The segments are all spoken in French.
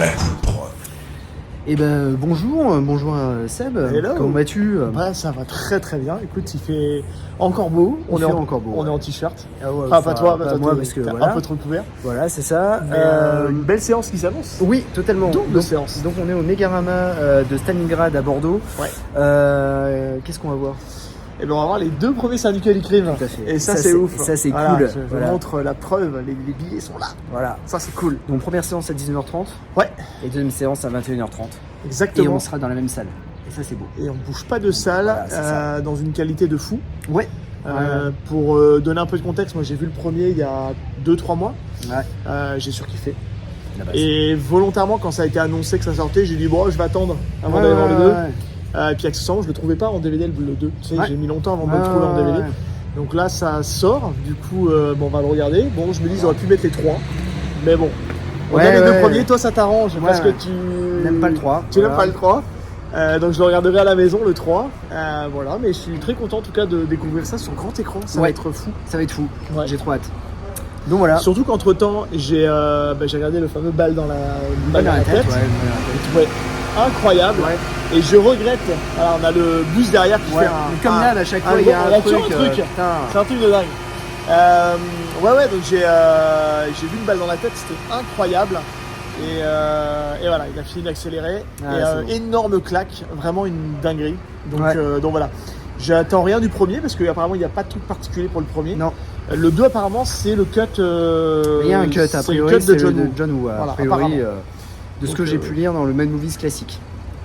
la coupe droite. Eh ben bonjour Seb, Hello. comment vas-tu? Ouais, ça va très très bien. Écoute, il fait encore beau. On est en t-shirt. Ah ouais, Enfin, pas toi, pas moi parce que voilà. un peu trop couvert. Voilà, c'est ça. Mais une belle séance qui s'annonce. Oui, totalement. Double séance. Donc on est au Megarama de Stalingrad à Bordeaux. Ouais. Qu'est-ce qu'on va voir? Et ben on va voir les deux premiers syndicats du crime. Tout à fait. Et ça c'est ouf. Ça c'est Voilà, cool. Je Voilà. montre la preuve, les billets sont là. Voilà. Ça c'est cool. Donc première séance à 19h30 Ouais, et deuxième séance à 21h30. Et exactement. on sera dans la même salle. Et ça c'est beau. Et on bouge pas de salle, Voilà, c'est ça. dans une qualité de fou. Ouais. Pour donner un peu de contexte, moi j'ai vu le premier il y a 2-3 mois. Ouais. J'ai surkiffé. La base. Et volontairement, quand ça a été annoncé que ça sortait, j'ai dit bon, je vais attendre avant d'aller voir le 2. Et puis accessoirement, je le trouvais pas en DVD le 2. Tu sais, Ouais. j'ai mis longtemps avant de le trouver en DVD. Ouais. Donc là, ça sort. Du coup, bon, on va le regarder. Bon, je me dis, ils auraient pu mettre les 3. Mais bon, on a les deux premiers. Toi, ça t'arrange parce que tu n'aimes pas le 3. Tu n'aimes pas le 3. Donc je le regarderai à la maison le 3. Voilà, mais je suis très content en tout cas de découvrir ça sur grand écran. Ça va être fou. Ça va être fou. Ouais. J'ai trop hâte. Donc voilà. Surtout qu'entre temps, j'ai regardé le fameux balle dans la tête. Ouais. Ouais, incroyable. Ouais. Et je regrette. Alors on a le bus derrière qui fait un. Comme là, à chaque fois, il y a un truc. Putain. C'est un truc de dingue. Donc j'ai vu une balle dans la tête, c'était incroyable. Et voilà, il a fini d'accélérer. Énorme claque, vraiment une dinguerie. Donc voilà. J'attends rien du premier parce qu'apparemment il n'y a pas de truc particulier pour le premier. Non. Le 2 apparemment c'est le cut. Il y a un cut a priori, le cut de c'est John Woo. John Woo. Voilà, A priori, de ce Donc, que j'ai pu lire dans le Mad Movies classique.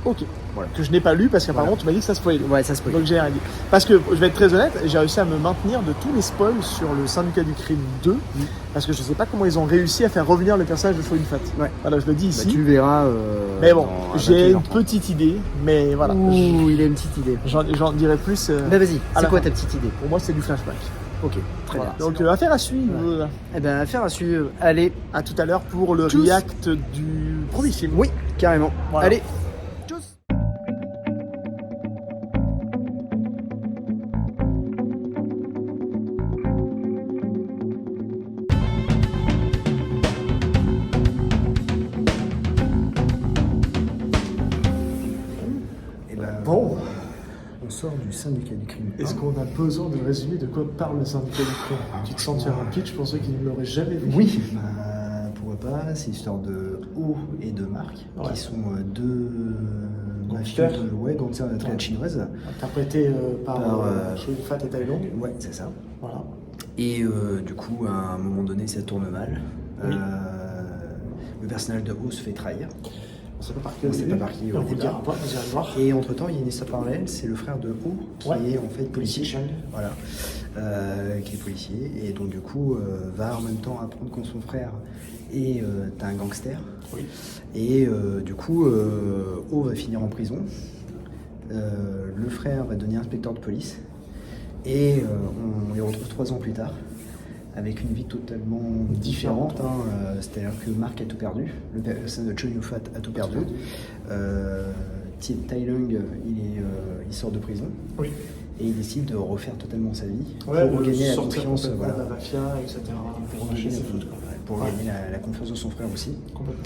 Ok. Voilà. Que je n'ai pas lu parce qu'apparemment tu m'as dit que ça spoil. Ouais, ça spoil. Donc j'ai rien dit. Parce que je vais être très honnête, j'ai réussi à me maintenir de tous les spoils sur le Syndicat du Crime 2 parce que je sais pas comment ils ont réussi à faire revenir le personnage de Choyin Fat. Ouais. Voilà, je le dis ici. Bah, tu verras. Mais bon, dans j'ai une 21h30. petite idée, mais voilà. Ouh, il a une petite idée. J'en dirai plus. Bah vas-y, à c'est la quoi fin. ta petite idée? Pour moi, c'est du flashback. Ok, très Voilà. bien. Donc affaire à suivre. Eh ben, affaire à suivre. Allez, À tout à l'heure pour le Tchuss. react du premier film. oui, carrément. Voilà. Allez. Tchuss. Eh ben, Bon, on sort du syndicat du crime. est-ce qu'on a besoin de résumer de quoi parle le Syndicat du Crime? Tu te sens un pitch pour ceux qui ne l'auraient jamais vu? Oui, bah, pourquoi pas, c'est l'histoire de O et de Marc, Ouais. qui sont deux Gangsters. gangsters de la triade chinoise. Interprété par Par, Choyin Fat et Tai Lung. Ouais, c'est ça. Voilà. Et du coup, à un moment donné, ça tourne mal. Oui. Le personnage de O se fait trahir. On sait pas par qui. On sait pas par qui, On au vous le départ. dira pas, vous irez voir. Et entre temps, il y a une histoire parallèle, c'est le frère de O qui Ouais. est en fait policier. Chang. Voilà. Qui est policier. Et donc, du coup, va en même temps apprendre que son frère est un gangster. Oui. Et du coup, O va finir en prison. Le frère va devenir inspecteur de police. Et on les retrouve 3 ans plus tard, avec une vie totalement différente. C'est-à-dire que Marc a tout perdu, le personnage de Choyin Fat a tout perdu. Tai Lung, il sort de prison. Oui. Et il décide de refaire totalement sa vie Ouais, pour regagner la sortir confiance. complètement Voilà. de la mafia, etc. Pour lâcher gagner, ses foot, quoi. pour gagner la confiance de son frère aussi. Complètement.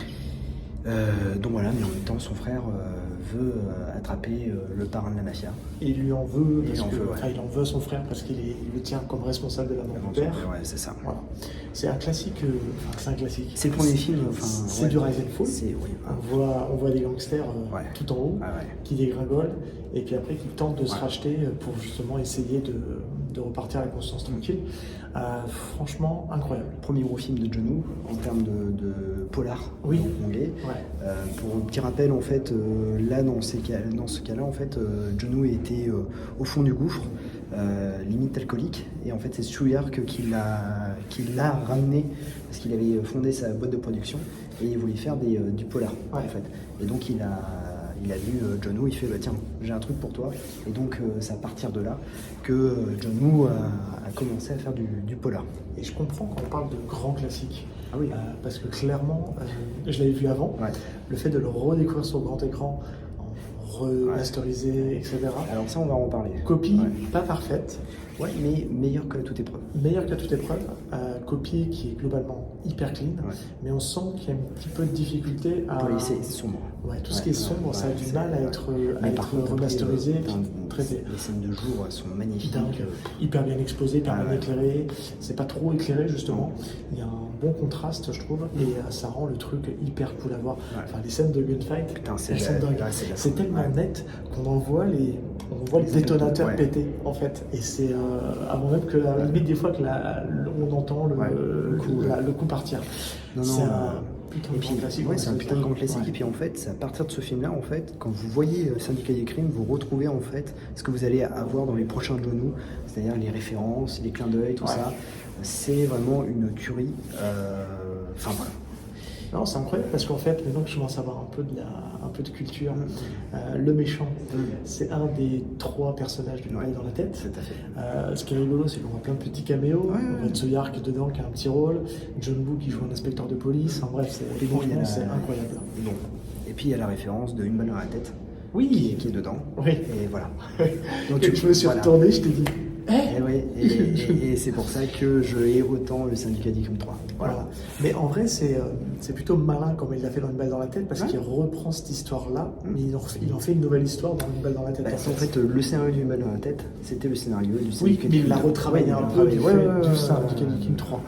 Donc voilà, mais en même temps, son frère veut attraper le parrain de la mafia. Et il lui en veut, Il parce en que, veut, ouais. enfin, il en veut à son frère parce qu'il le tient comme responsable de la mort du père. Ouais, c'est ça. Voilà. C'est un classique. Enfin, c'est un classique. C'est le premier film. Enfin, C'est ouais. du Rise and Fall. Oui. On voit des gangsters Ouais. tout en haut Ah ouais. qui dégringolent et puis après qui tentent de se Ouais. racheter pour justement essayer de repartir à la conscience tranquille. Franchement, incroyable. Premier gros film de John Woo en termes de polar Oui. anglais. Ouais. Pour un petit rappel, en fait, là dans ce cas-là, en fait, John Woo était au fond du gouffre, limite alcoolique, et en fait c'est Tsuyark qui l'a ramené parce qu'il avait fondé sa boîte de production et il voulait faire du polar Ouais. en fait. Et donc il a vu John Woo, il fait bah, tiens, j'ai un truc pour toi. Et donc c'est à partir de là que John Woo a commencé à faire du polar. Et je comprends quand on parle de grands classiques. Ah oui. Parce que clairement, je l'avais vu avant, Ouais. le fait de le redécouvrir sur grand écran, en remasterisée, etc. Alors ça, on va en parler. Copie Ouais. pas parfaite, Ouais, mais meilleur que toute épreuve. meilleure qu'à toute épreuve, copie qui est globalement hyper clean, Ouais. mais on sent qu'il y a un petit peu de difficulté à... Pour les c'est sombre. Ouais, tout ce Ouais, qui est sombre, ça a ouais, du c'est- mal à ouais. être, Mais par contre, remasterisé, après, traité. les scènes de jour sont magnifiques. Dingue, hyper bien exposé, hyper bien ouais. éclairé. C'est pas trop éclairé justement. Il y a un bon contraste, je trouve, et ça rend le truc hyper cool à voir. Ouais. Enfin, les scènes de gunfight, Putain, c'est elles sont la- dingues. là, c'est la C'est folie. tellement Ouais. net qu'on en voit les Les détonateurs ouais. péter en fait. Et c'est avant même que à la limite des fois que on entend Ouais, le coup partir. Non, C'est non, un putain de Et puis, grand classique. ouais, on c'est un va se putain de dire. grand classique. Ouais. Et puis en fait, c'est à partir de ce film-là, en fait, quand vous voyez Syndicat du crime, vous retrouvez en fait ce que vous allez avoir dans les prochains John Woo, c'est-à-dire les références, les clins d'œil, tout Ouais. ça. C'est vraiment une tuerie. Enfin voilà. Non, c'est incroyable parce qu'en fait, maintenant que je commence à avoir un peu de culture, le méchant, c'est un des 3 personnages d'une Ouais. balle dans la tête. Tout à fait. Ce qui est rigolo, c'est qu'on voit plein de petits caméos. Ouais, ouais. On voit Tsoyar qui est dedans, qui a un petit rôle. John Woo qui joue un inspecteur de police. En bref, Et bon, il y a franchement, la- c'est incroyable. Et bon. Et puis il y a la référence de Une balle dans la tête Oui, qui est dedans. oui. Et voilà. Donc Et je me suis voilà. retourné, je t'ai dit. Et, ouais, et c'est pour ça que je hais autant le Syndicat du crime 3. Voilà. Mais en vrai, c'est plutôt malin comme il l'a fait dans Une balle dans la tête parce Ouais. qu'il reprend cette histoire-là, mais il en fait une nouvelle histoire dans Une balle dans la tête. Bah, en fait, le scénario du Une balle dans la tête, c'était le scénario du Oui, Syndicat mais du il l'a crime. retravaillé Ouais, un il l'a peu retravaillé. du Ouais, fait ouais, du ouais, Syndicat ouais, du crime 3.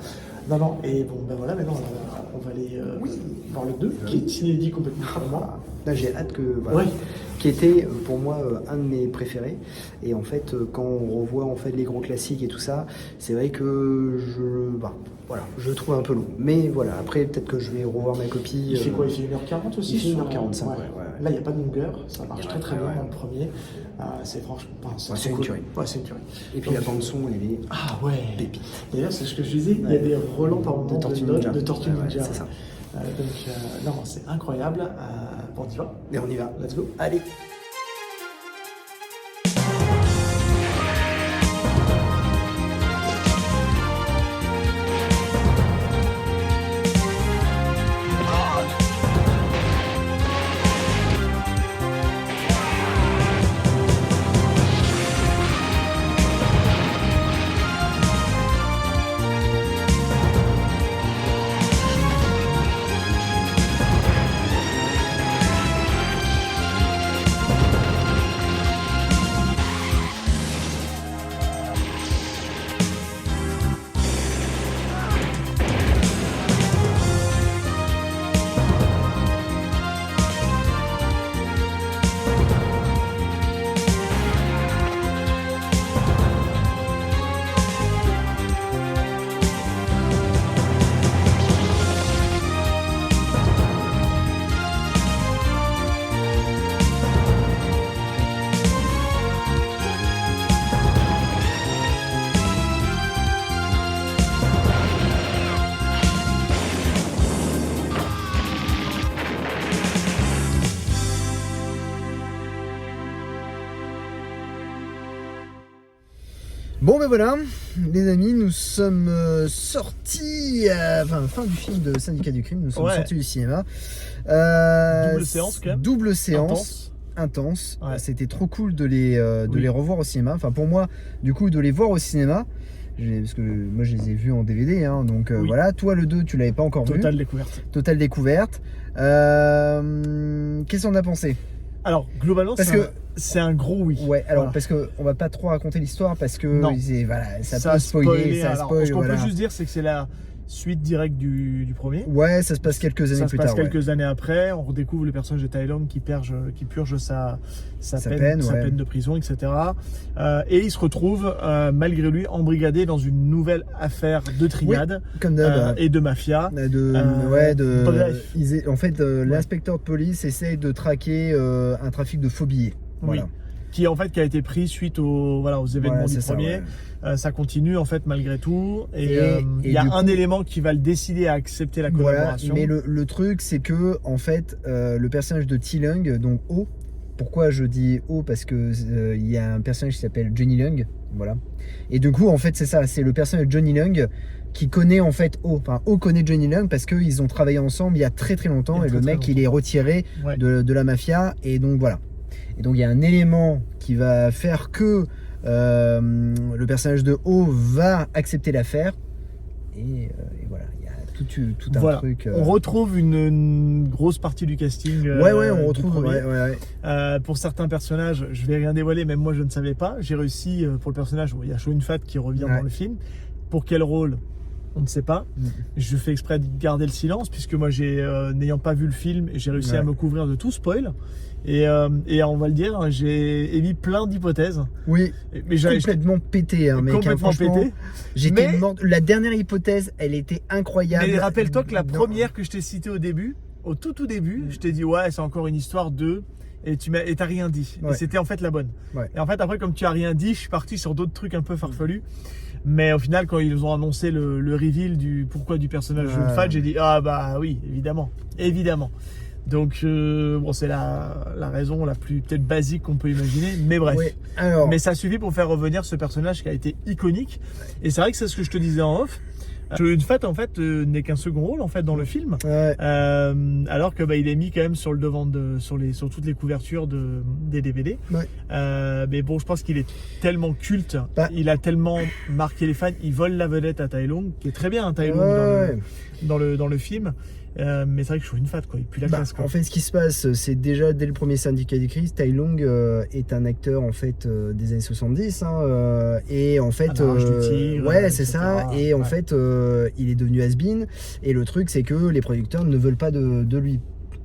Non, et bon, ben voilà, maintenant on va aller voir le 2, qui est inédit complètement pour moi. Là, j'ai hâte que. Voilà. Ouais. Qui était pour moi un de mes préférés. Et en fait, quand on revoit en fait les gros classiques et tout ça, c'est vrai que je le trouve un peu long. Mais voilà, après peut-être que je vais revoir ma copie. Il fait quoi? Il fait 1h40 aussi? Il fait sur- 1h45, ouais. Là, il n'y a pas de longueur, ça marche Ouais, très très ouais, bien ouais. dans le premier. C'est franchement. Ouais, c'est une tuerie. Ouais, c'est une tuerie. Et puis la bande son, elle est Ah ouais! pépite. D'ailleurs, c'est ce que je disais, il y a Ouais. des relents par moment De Tortue notes Ninja. de Tortue Ouais, ouais, Ninja. c'est ça. Non, c'est incroyable. Bon, on y va. Et on y va. Let's go. Allez. Bon ben voilà, les amis, nous sommes sortis, fin du film de Syndicat du crime, nous sommes Ouais. sortis du cinéma. Double séance, quand même. Double séance, intense. Ouais. C'était trop cool de les Oui. revoir au cinéma. Enfin pour moi, du coup, de les voir au cinéma. Parce que moi je les ai vus en DVD, hein, donc Oui. voilà. Toi le 2, tu l'avais pas encore Totale vu. découverte. Totale découverte. Qu'est-ce qu'on a pensé? Alors, globalement, Parce c'est un gros oui. Ouais, alors Voilà. parce que on va pas trop raconter l'histoire parce que Non. voilà, ça Ça peut a spoiler, ça alors, spoil, ce qu'on voilà. peut juste dire, c'est que c'est la suite directe du premier. Ouais, ça se passe quelques années Ça se plus passe tard. ouais. quelques années après. On redécouvre le personnage de Thaïlande qui purge sa peine ouais. de prison, etc. Et il se retrouve, malgré lui, embrigadé dans une nouvelle affaire de triade Comme d'hab. et de mafia. Bref. En fait, l'inspecteur de police essaye de traquer un trafic de faux billets. Voilà. Oui. Qui a été pris suite aux événements Voilà, du c'est ça, premier. ouais. Ça continue en fait malgré tout. Et Et il y a du un coup- élément qui va le décider à accepter la Voilà, collaboration. mais le truc, c'est que en fait, le personnage de T-Lung, donc O, pourquoi je dis O? Parce que il y a un personnage qui s'appelle Johnny Lung, voilà. Et du coup, en fait, c'est ça, c'est le personnage de Johnny Lung qui connaît en fait O. Enfin, O connaît Johnny Lung parce qu'ils ont travaillé ensemble il y a très très longtemps Il y a et le très, mec, très il est retiré Ouais. de la mafia et donc voilà. Et donc il y a un élément qui va faire que le personnage de O va accepter l'affaire. Et voilà, il y a tout un voilà. truc. On retrouve une grosse partie du casting. Ouais, on retrouve. Ouais. Pour certains personnages, je vais rien dévoiler, même moi je ne savais pas. J'ai réussi pour le personnage, il y a Chow Yun-fat qui revient dans le film. Pour quel rôle? On ne sait pas. Je fais exprès de garder le silence, puisque moi, n'ayant pas vu le film, j'ai réussi à me couvrir de tout spoil. Et on va le dire, j'ai émis plein d'hypothèses. Oui, mais complètement pété, mec. Complètement pété. J'étais mort. La dernière hypothèse, elle était incroyable. Mais rappelle-toi que la première que je t'ai citée au début, au tout début, je t'ai dit, ouais, c'est encore une histoire de... Et t'as rien dit. Et c'était en fait la bonne. Et en fait, après, comme tu as rien dit, je suis parti sur d'autres trucs un peu farfelus. Mais au final, quand ils ont annoncé le reveal du pourquoi du personnage de Yun-fat, j'ai dit ah bah oui, évidemment. Donc bon, c'est la raison la plus peut-être basique qu'on peut imaginer, mais bref. Mais ça suffit pour faire revenir ce personnage qui a été iconique. Et c'est vrai que c'est ce que je te disais en off. Chow Yun-fat en fait n'est qu'un second rôle en fait dans le film, alors que il est mis quand même sur le devant sur toutes les couvertures des DVD. Mais bon, je pense qu'il est tellement culte, il a tellement marqué les fans, il vole la vedette à Tai Lung, qui est très bien Tai Lung dans le film. Mais c'est vrai que Chow Yun-fat il pue la classe. En fait, ce qui se passe, c'est déjà dès le premier Syndicat du Crime, Tai Lung est un acteur en fait des années 70, et en fait, c'est ça. Et en fait, il est devenu has-been. Et le truc, c'est que les producteurs ne veulent pas de lui.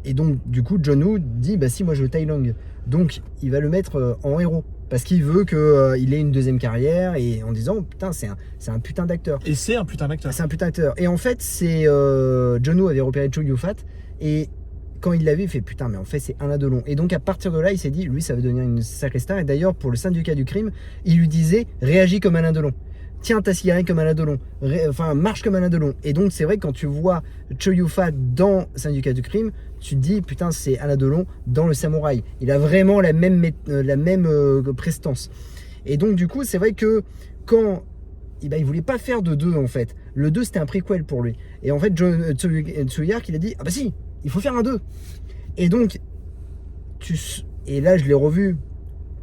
Et donc, du coup, John Woo dit, bah si, moi je veux Tai Lung. Donc, il va le mettre en héros. Parce qu'il veut qu'il ait une deuxième carrière, et en disant putain, c'est un putain d'acteur. Et c'est un putain d'acteur. C'est un putain d'acteur. Et en fait, c'est John Woo avait repéré Chow Yun-fat, et quand il l'a vu, il fait putain, mais en fait, c'est Alain Delon. Et donc, à partir de là, il s'est dit, lui, ça va devenir une sacrée star. Et d'ailleurs, pour le Syndicat du Crime, il lui disait réagis comme Alain Delon. Tiens ta cigarette comme Alain Delon, marche comme Alain Delon. Et donc c'est vrai que quand tu vois Chow Yun-fat dans Syndicat du Crime, tu te dis putain, c'est Alain Delon dans Le Samouraï. Il a vraiment la même prestance. Et donc du coup c'est vrai que quand il voulait pas faire de 2 en fait. Le 2 c'était un prequel pour lui. Et en fait Tsuyark il a dit ah bah si, il faut faire un 2. Et donc et là je l'ai revu,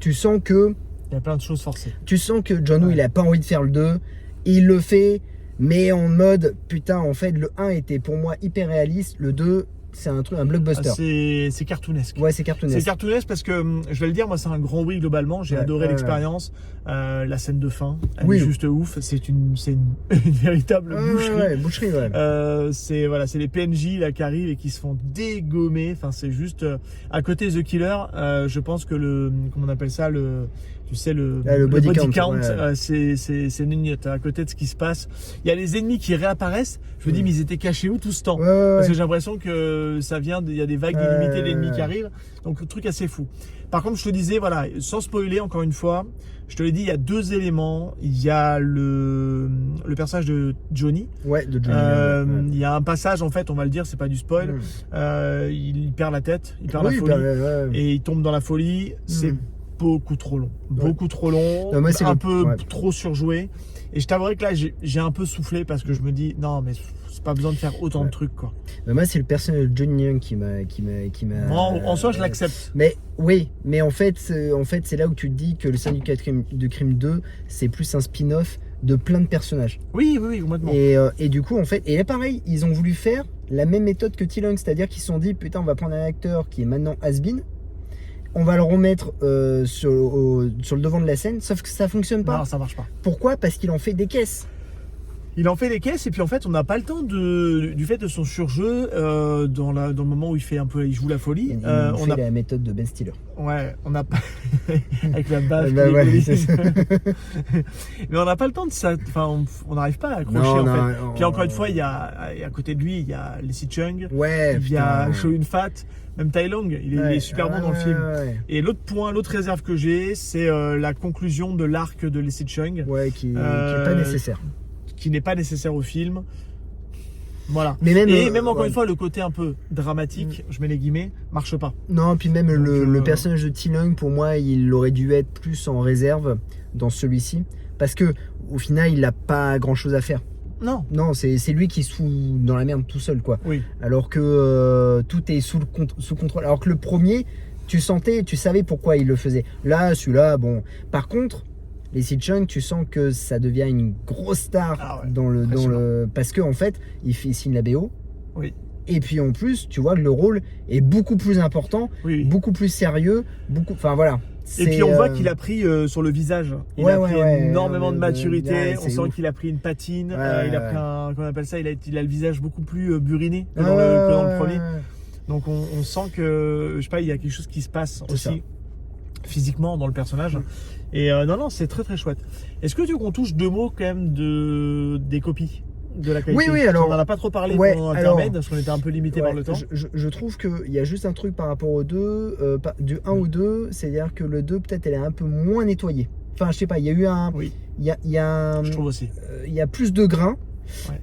tu sens que il y a plein de choses forcées. Tu sens que John Woo il a pas envie de faire le 2, il le fait, mais en mode putain, en fait le 1 était pour moi hyper réaliste, le 2 c'est un blockbuster. C'est cartoonesque. Ouais, c'est cartoonesque. C'est cartoonesque parce que, je vais le dire, moi c'est un grand oui globalement, j'ai adoré l'expérience. La scène de fin, elle est juste ouf, c'est une véritable boucherie. Boucherie, c'est les PNJ là, qui arrivent et qui se font dégommer, enfin c'est juste, à côté The Killer, je pense que comment on appelle ça, le body count, c'est gnognotte à côté de ce qui se passe. Il y a les ennemis qui réapparaissent. Je me dis, mais ils étaient cachés où tout ce temps? Parce que j'ai l'impression que ça vient, il y a des vagues illimitées d'ennemis qui arrivent. Donc, le truc assez fou. Par contre, je te disais, voilà, sans spoiler, encore une fois, je te l'ai dit, il y a 2 éléments. Il y a le personnage de Johnny. De Johnny. Il y a un passage, en fait, on va le dire, c'est pas du spoil. Il perd la tête, il perd la folie. Et il tombe dans la folie. C'est beaucoup trop long. Non, un peu trop surjoué. Et je t'avouerai que là, j'ai un peu soufflé parce que je me dis, non, mais c'est pas besoin de faire autant de trucs, quoi. Mais moi, c'est le personnage de Johnny Young qui m'a. En soi, je l'accepte. Mais oui, mais en fait, c'est là où tu te dis que le Syndicat de Crime 2, c'est plus un spin-off de plein de personnages. Oui, complètement. Et du coup, en fait, et là, pareil, ils ont voulu faire la même méthode que T-Lung, c'est-à-dire qu'ils se sont dit, putain, on va prendre un acteur qui est maintenant has-been, on va le remettre sur le devant de la scène, sauf que ça fonctionne pas. Non, ça marche pas. Pourquoi? Parce qu'il en fait des caisses. Il en fait des caisses et puis en fait on n'a pas le temps du fait de son surjeu dans le moment où il joue la folie. On a la méthode de Ben Stiller. Ouais, on n'a pas avec la baffe. C'est ça. Mais on n'a pas le temps de ça. Enfin, on n'arrive pas à accrocher en fait. Puis encore une fois, il y a à côté de lui, il y a Leslie Chung. Il y a Chow Yun-fat. Même Tai Lung, il est super bon dans le film. Et l'autre réserve que j'ai, c'est la conclusion de l'arc de Leslie Chung. Qui n'est pas nécessaire. Qui n'est pas nécessaire au film. Voilà. Mais même encore une fois, le côté un peu dramatique, je mets les guillemets, marche pas. Non, puis même le personnage de T-Lung, pour moi, il aurait dû être plus en réserve dans celui-ci. Parce que au final, il n'a pas grand-chose à faire. Non, c'est lui qui se fout dans la merde tout seul, quoi. Oui. Alors que tout est sous contrôle. Alors que le premier, tu savais pourquoi il le faisait. Là, celui-là, bon. Par contre, les Sid Chung, tu sens que ça devient une grosse star parce que en fait, il signe la BO. Oui. Et puis en plus, tu vois que le rôle est beaucoup plus important, beaucoup plus sérieux, enfin voilà. Et puis on voit qu'il a pris sur le visage. Il a pris énormément de maturité. On sent qu'il a pris une patine. Il a pris comment on appelle ça, il a le visage beaucoup plus buriné que dans le premier. Donc on sent que, je sais pas, il y a quelque chose qui se passe aussi physiquement dans le personnage. Et non, c'est très très chouette. Est-ce que tu veux qu'on touche 2 mots quand même des copies de la qualité? Oui, alors... On n'en a pas trop parlé pendant l'intermède, parce qu'on était un peu limité par le temps. Je trouve qu'il y a juste un truc par rapport au 2, du 1 au 2, c'est-à-dire que le 2, peut-être, elle est un peu moins nettoyée. Enfin, je sais pas, il y a eu un... Oui. Il y a je trouve aussi. Il y a plus de grains.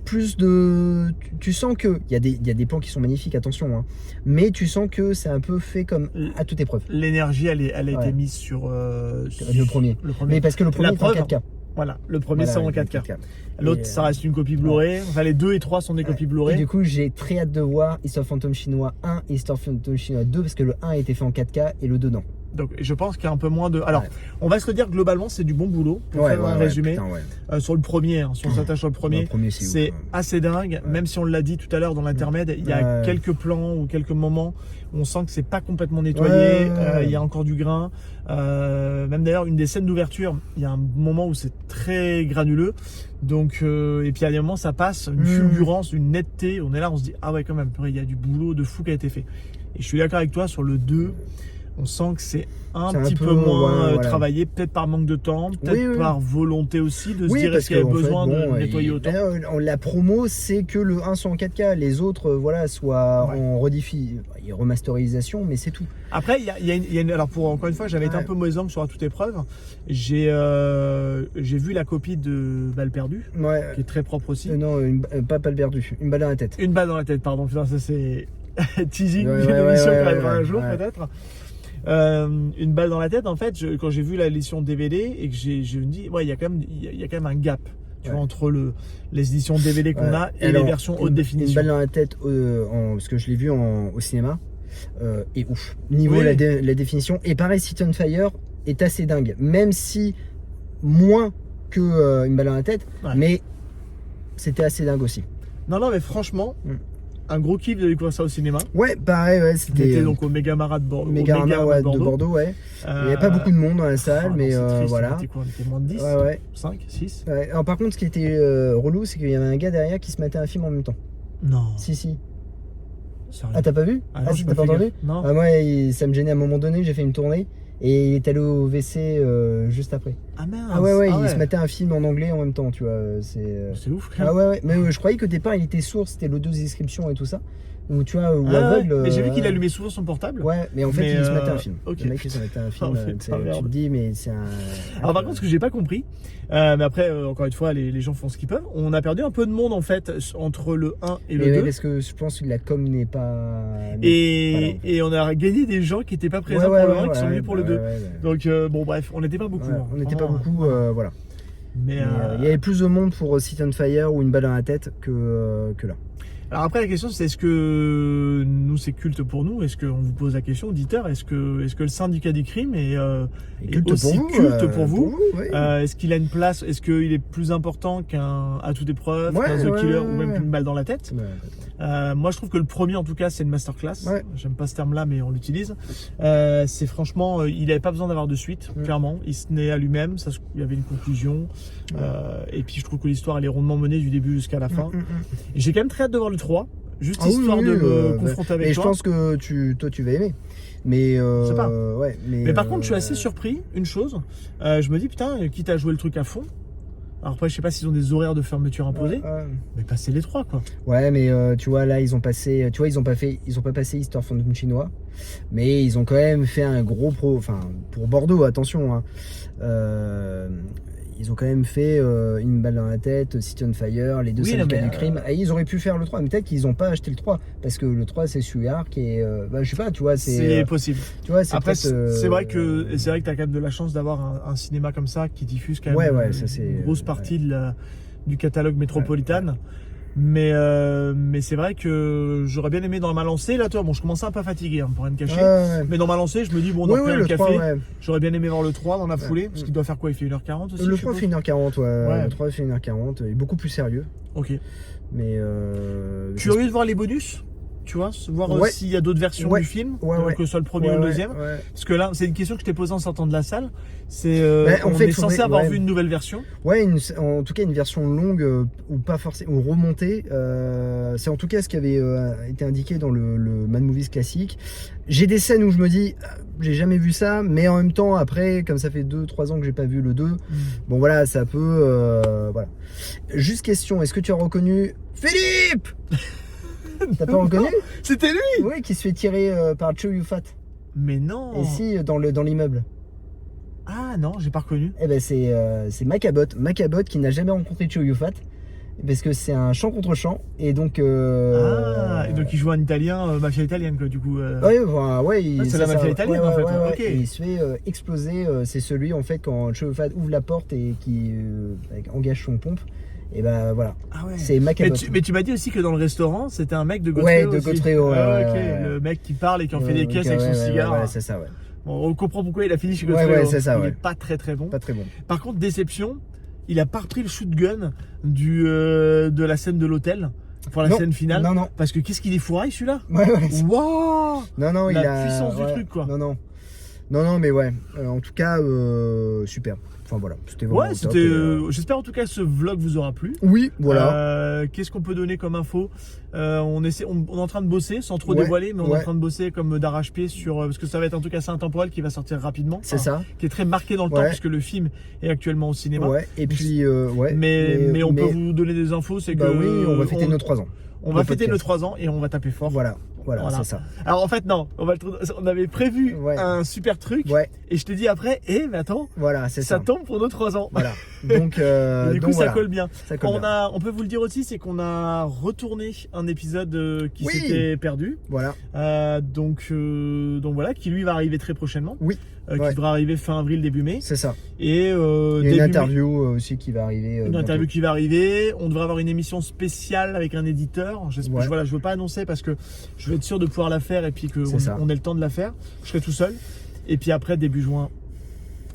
Plus de... Tu sens que... Il y a des plans qui sont magnifiques, attention. Hein, mais tu sens que c'est un peu fait comme à toute épreuve. L'énergie, elle a été mise sur le premier. Mais parce que le premier est en 4K. Voilà, le premier c'est en 4K. L'autre, ça reste une copie Blu-ray. Enfin, les 2 et 3 sont des copies Blu-ray. Et du coup, j'ai très hâte de voir Histoire Fantôme Chinois 1 et Histoire Fantôme Chinois 2 parce que le 1 a été fait en 4K et le 2 non. Donc, je pense qu'il y a un peu moins de... Alors, on va se le dire, globalement, c'est du bon boulot. Pour faire un résumé. Sur le premier, si on s'attache sur le premier, c'est assez dingue. Même si on l'a dit tout à l'heure dans l'intermède, il y a quelques plans ou quelques moments où on sent que c'est pas complètement nettoyé. Il y a encore du grain. Même d'ailleurs, une des scènes d'ouverture, il y a un moment où c'est très granuleux. Donc, et puis à des moments, ça passe, une fulgurance, une netteté. On est là, on se dit, ah ouais, quand même, il y a du boulot de fou qui a été fait. Et je suis d'accord avec toi sur le 2. On sent que c'est un petit peu moins travaillé, peut-être par manque de temps, peut-être par volonté aussi de se dire est-ce qu'il y avait besoin de nettoyer autant. La promo, c'est que le 1 soit en 4K, les autres soient en remasterisation, mais c'est tout. Après, alors encore une fois, j'avais été un peu mauvais angle sur toute épreuve. J'ai vu la copie de Balle perdue, qui est très propre aussi. Non, pas Balle perdue, une balle dans la tête. Une balle dans la tête, pardon. Putain, ça c'est teasing d'une émission qui arrivera un jour peut-être. Une balle dans la tête, en fait, quand j'ai vu la édition DVD et que je me dis, il y a quand même un gap, tu vois, entre les éditions DVD qu'on a et les versions haute définition. Une balle dans la tête, parce que je l'ai vu au cinéma, et ouf. Niveau la définition, et pareil, City on Fire est assez dingue, même si moins que une balle dans la tête, mais c'était assez dingue aussi. Non, mais franchement. Un gros kiff de découvrir ça au cinéma. Ouais, pareil, c'était donc au Megamara de Bordeaux. De Bordeaux, Il n'y avait pas beaucoup de monde dans la salle, mais voilà. On était moins de 10, 5, 6. Alors, par contre, ce qui était relou, c'est qu'il y avait un gars derrière qui se mettait un film en même temps. Non. Si. Sérieux? Ah, t'as pas vu? Si, t'as pas entendu? Non. Moi, ça me gênait à un moment donné, j'ai fait une tournée. Et il est allé au WC juste après. Ah mince. Il se mettait un film en anglais en même temps, tu vois. C'est ouf. Mais je croyais qu'au départ il était sourd, c'était l'audio-description et tout ça. Ou tu vois, ou aveugle. Mais j'ai vu qu'il allumait souvent son portable. Ouais, mais en fait il se mettait un film. Okay. Le mec il se mettait un film. Tu te dis, mais c'est un. Alors par contre, ce que j'ai pas compris, mais après, encore une fois, les gens font ce qu'ils peuvent. On a perdu un peu de monde en fait entre le 1 et le 2. Parce que je pense que la com n'est pas. Et on a gagné des gens qui n'étaient pas présents pour le 1 qui sont venus pour le 2. Donc bon, bref, on n'était pas beaucoup. On n'était pas beaucoup, voilà. Mais il y avait plus de monde pour City on Fire ou une balle dans la tête que là. Alors après la question c'est est-ce que nous c'est culte pour nous? Est-ce qu'on vous pose la question, auditeur, est-ce que le syndicat du crime est aussi culte pour vous? Est-ce qu'il a une place? Est-ce qu'il est plus important qu'un À toute épreuve, qu'un The Killer ou même qu'une balle dans la tête? Moi je trouve que le premier en tout cas c'est une masterclass. J'aime pas ce terme là mais on l'utilise. C'est franchement il n'avait pas besoin d'avoir de suite, clairement. Il se tenait à lui-même, il y avait une conclusion. Et puis je trouve que l'histoire elle est rondement menée du début jusqu'à la fin. Et j'ai quand même très hâte de voir le 3, juste histoire de me confronter avec toi. Et je pense que toi tu vas aimer. Mais je sais pas. Mais par contre je suis assez surpris, une chose, je me dis putain, quitte à jouer le truc à fond. Alors après je sais pas s'ils ont des horaires de fermeture imposés, mais passer les 3 quoi. Ouais mais tu vois là ils ont passé, tu vois ils ont pas passé Histoire Fantôme Chinois, mais ils ont quand même fait un gros pour Bordeaux, attention hein. Ils ont quand même fait une balle dans la tête, City on Fire, les deux syndicats du crime. Et ils auraient pu faire le 3, mais peut-être qu'ils n'ont pas acheté le 3 parce que le 3 c'est celui-là qui est je sais pas, tu vois, c'est possible. Tu vois, après c'est vrai que tu as quand même de la chance d'avoir un cinéma comme ça qui diffuse quand même ça, une grosse partie du catalogue métropolitain. Mais c'est vrai que j'aurais bien aimé dans ma lancée. Là, toi, bon, je commençais un peu fatigué, pour rien me cacher. Mais dans ma lancée, je me dis, bon, dans le café, 3, ouais. j'aurais bien aimé voir le 3 dans la foulée. Parce qu'il doit faire quoi? Il fait 1h40 aussi? Le 3 fait 1h40, ouais. Le 3 fait 1h40. Il est beaucoup plus sérieux. Ok. Mais. Curieux de voir les bonus? Tu vois, voir s'il y a d'autres versions du film, que ce soit le premier ou le deuxième. Parce que là, c'est une question que je t'ai posée en sortant de la salle. C'est, on est censé avoir vu une nouvelle version. Ouais, en tout cas une version longue ou pas forcément, ou remontée. C'est en tout cas ce qui avait été indiqué dans le Mad Movies classique. J'ai des scènes où je me dis, j'ai jamais vu ça, mais en même temps, après, comme ça fait 2-3 ans que j'ai pas vu le 2, bon voilà, ça peut. Voilà. Juste question, est-ce que tu as reconnu Philippe? T'as pas reconnu? C'était lui! Oui, qui se fait tirer par Chow Yun-fat. Mais non! Et si, dans l'immeuble. Ah non, j'ai pas reconnu. Eh ben c'est Macabot. Macabot qui n'a jamais rencontré Chow Yun-fat. Parce que c'est un champ contre champ. Et donc. et donc il joue un italien, mafia italienne, quoi, du coup. C'est la mafia italienne, en fait. Ok. Et il se fait exploser. C'est celui, en fait, quand Chow Yun-fat ouvre la porte et qui engage son pompe. Et ben voilà, c'est Macabot. Mais tu m'as dit aussi que dans le restaurant, c'était un mec de Gautreo. Ouais, de Gautreo. Le mec qui parle et qui en fait des caisses avec son cigare. Ouais, c'est ça, ouais. Bon, on comprend pourquoi il a fini chez Gautreo. Ouais, c'est ça, il est pas très bon. Pas très bon. Par contre, déception, il a pas repris le shotgun de la scène de l'hôtel pour la scène finale. Non. Parce que qu'est-ce qu'il est fourraille celui-là? Ouais. Waouh! Non, il a puissance du truc, quoi. Non, mais ouais. En tout cas, super. Enfin voilà, c'était vraiment top. J'espère en tout cas que ce vlog vous aura plu. Oui, voilà. Qu'est-ce qu'on peut donner comme info? On est en train de bosser, sans trop dévoiler, mais on est en train de bosser comme d'arrache-pied parce que ça va être en tout cas c'est intemporel qui va sortir rapidement. C'est ça. Qui est très marqué dans le temps puisque le film est actuellement au cinéma. Ouais. Et puis mais on peut vous donner des infos, c'est que oui, on va fêter nos 3 ans. On va fêter nos 3 ans et on va taper fort. Voilà, c'est ça. Alors en fait non, on avait prévu un super truc et je te dis après, mais attends, voilà, c'est ça. Ça tombe pour nos 3 ans. Voilà. Donc, du coup ça colle bien. On peut vous le dire aussi, c'est qu'on a retourné un épisode qui s'était perdu. Voilà. Donc voilà, qui lui va arriver très prochainement. Oui. Qui devra arriver fin avril, début mai. C'est ça. Et il y a une interview aussi qui va arriver. Une interview qui va arriver. On devrait avoir une émission spéciale avec un éditeur. Je veux pas annoncer parce que je veux être sûr de pouvoir la faire et puis qu'on ait le temps de la faire. Je serai tout seul. Et puis après, début juin,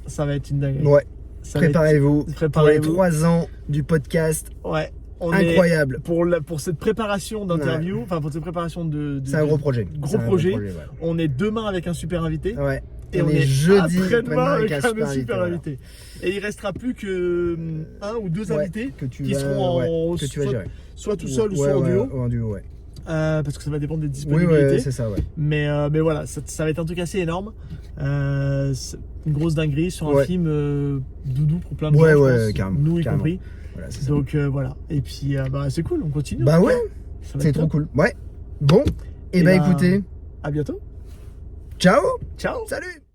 ça va être une dinguerie. Ouais. Préparez-vous pour les 3 ans du podcast. Ouais. Incroyable. Pour cette préparation d'interview, enfin pour cette préparation c'est un gros projet. Gros projet. On est demain avec un super invité. Ouais. Et on est jeudi après-demain avec un super invité. Et il restera plus que 1 ou 2 invités qui seront que tu vas gérer. Soit tout seul ou soit en duo. Parce que ça va dépendre des disponibilités. Oui, c'est ça, ouais. Mais voilà, ça va être un truc assez énorme. Une grosse dinguerie sur un film doudou pour plein de gens. Ouais, carrément. Nous y compris. Voilà, donc voilà. Et puis c'est cool, on continue. Bah ouais, c'est trop cool. Ouais. Bon, et écoutez. À bientôt. Ciao. Ciao. Salut.